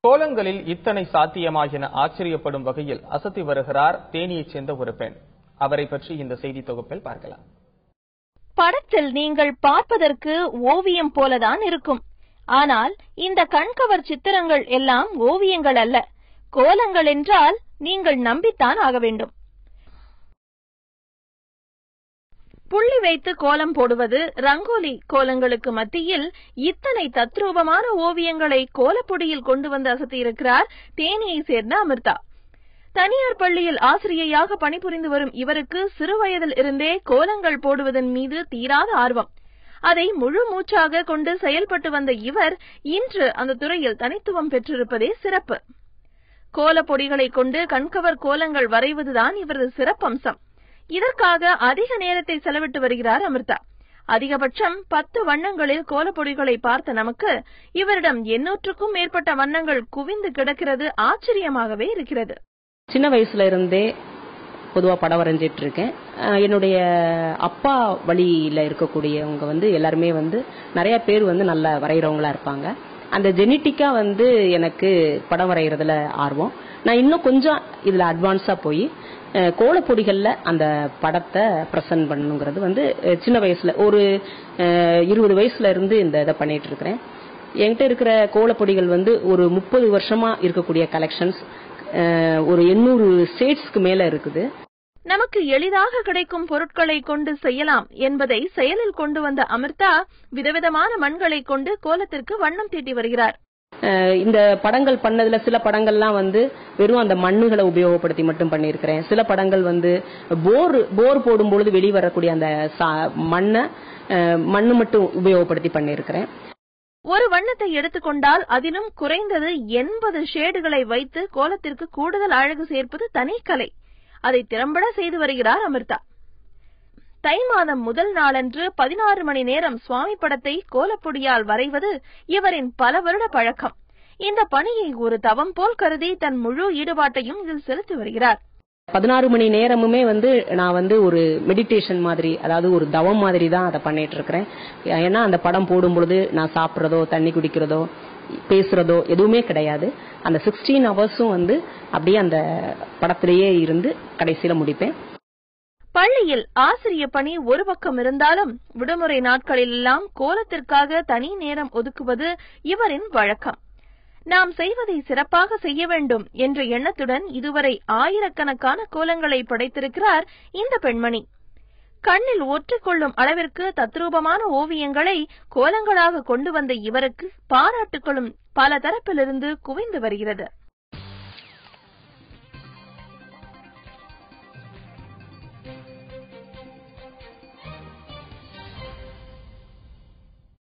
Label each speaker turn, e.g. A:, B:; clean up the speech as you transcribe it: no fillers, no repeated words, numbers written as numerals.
A: கோலங்களில் இத்தனை சாத்தியமா என ஆச்சரியப்படும் வகையில் அசத்தி வருகிறார் தேனியைச் சேர்ந்த ஒரு பெண். அவரை பற்றி இந்த செய்தி தொகுப்பில் பார்க்கலாம்.
B: படத்தில் நீங்கள் பார்ப்பதற்கு ஓவியம் போலதான் இருக்கும். ஆனால் இந்த கண்கவர் சித்திரங்கள் எல்லாம் ஓவியங்கள் அல்ல, கோலங்கள் என்றால் நீங்கள் நம்பித்தான் ஆக வேண்டும். புள்ளி வைத்து கோலம் போடுவது, ரங்கோலி கோலங்களுக்கு மத்தியில் இத்தனை தத்ரூபமான ஓவியங்களை கோலப்பொடியில் கொண்டு வந்து அசத்தியிருக்கிறார் தேனியை சேர்ந்த அமிர்தா. தனியார் பள்ளியில் ஆசிரியையாக பணிபுரிந்து வரும் இவருக்கு சிறுவயதில் இருந்தே கோலங்கள் போடுவதன் மீது தீராத ஆர்வம். அதை முழு மூச்சாக கொண்டு செயல்பட்டு வந்த இவர் இன்று அந்த துறையில் தனித்துவம் பெற்றிருப்பதே சிறப்பு. கோலப்பொடிகளை கொண்டு கண்கவர் கோலங்கள் வரைவதுதான் இவரது சிறப்பம்சம். இதற்காக அதிக நேரத்தை செலவிட்டு வருகிறார் அமிர்தா. அதிகபட்சம் 10 வண்ணங்களில் கோலப்பொடிகளை பார்த்த நமக்கு இவரிடம் 800க்கும் மேற்பட்ட வண்ணங்கள் குவிந்து கிடக்கிறது ஆச்சரியமாகவே இருக்கிறது.
C: சின்ன வயசுல இருந்தே பொதுவா படம் வரைஞ்சிட்டு இருக்கேன். என்னுடைய அப்பா வழியில இருக்கக்கூடியவங்க எல்லாருமே நிறைய பேர் நல்ல வரைகிறவங்களா இருப்பாங்க. அந்த ஜெனட்டிக்கா எனக்கு படம் வரைகிறதுல ஆர்வம். நான் இன்னும் கொஞ்சம் இதுல அட்வான்ஸா போய் கோலப்பொடிகள்ல அந்த படத்தை பிரசன்ட் பண்ணணுங்கிறது சின்ன வயசுல ஒரு 20 வயசுல இருந்து இந்த இதை பண்ணிட்டு இருக்கிறேன். என்கிட்ட இருக்கிற கோலப்பொடிகள் ஒரு 30 வருஷமா இருக்கக்கூடிய கலெக்ஷன்ஸ், ஒரு 800 ஷேட்ஸ்க்கு மேல இருக்குது.
B: நமக்கு எளிதாக கிடைக்கும் பொருட்களை கொண்டு செய்யலாம் என்பதை செயலில் கொண்டு வந்த அமிர்தா விதவிதமான மண்களை கொண்டு கோலத்திற்கு வண்ணம் தீட்டி வருகிறார்.
C: இந்த படங்கள் பண்ணதுல சில படங்கள்லாம் வெறும் அந்த மண்ணுகளை உபயோகப்படுத்தி மட்டும் பண்ணியிருக்கிறேன். சில படங்கள் போர் போடும் பொழுது வெளிவரக்கூடிய அந்த மண்ணு மட்டும் உபயோகப்படுத்தி பண்ணியிருக்கிறேன்.
B: ஒரு வண்ணத்தை எடுத்துக்கொண்டால் அதிலும் குறைந்தது 80 ஷேடுகளை வைத்து கோலத்திற்கு கூடுதல் அழகு சேர்ப்பது தனி கலை. அதை திறம்பட செய்து வருகிறார் அமிர்தா. தை மாதம் முதல் நாளன்று 16 மணி நேரம் சுவாமி படத்தை கோலப்பொடியால் வரைவது இவரின் பல வருட பழக்கம். இந்த பணியை ஒரு தவம் போல் கருதி தன் முழு ஈடுபாட்டையும் இதில் செலுத்தி வருகிறார்.
C: 16 மணி நேரமுமே நான் ஒரு மெடிடேஷன் மாதிரி, அதாவது ஒரு தவம் மாதிரி தான் அதை பண்ணிட்டு இருக்கிறேன். ஏன்னா அந்த படம் போடும் பொழுது நான் சாப்பிட்றதோ தண்ணி குடிக்கிறதோ பேசுறதோ எதுவுமே கிடையாது. அந்த 16 ஹவர்ஸும் அப்படியே அந்த படத்திலேயே இருந்து கடைசியில முடிப்பேன்.
B: பள்ளியில் ஆசிரிய பணி ஒரு பக்கம் இருந்தாலும் விடுமுறை நாட்களில் எல்லாம் கோலத்திற்காக தனி நேரம் ஒதுக்குவது இவரின் வழக்கம். நாம் செய்வதை சிறப்பாக செய்ய வேண்டும் என்ற எண்ணத்துடன் இதுவரை ஆயிரக்கணக்கான கோலங்களை படைத்திருக்கிறார் இந்த பெண்மணி. கண்ணில் ஒற்றிக்கொள்ளும் அளவிற்கு தத்ரூபமான ஓவியங்களை கோலங்களாக கொண்டு வந்த இவருக்கு பாராட்டுகளும் பல தரப்பிலிருந்து குவிந்து வருகிறது.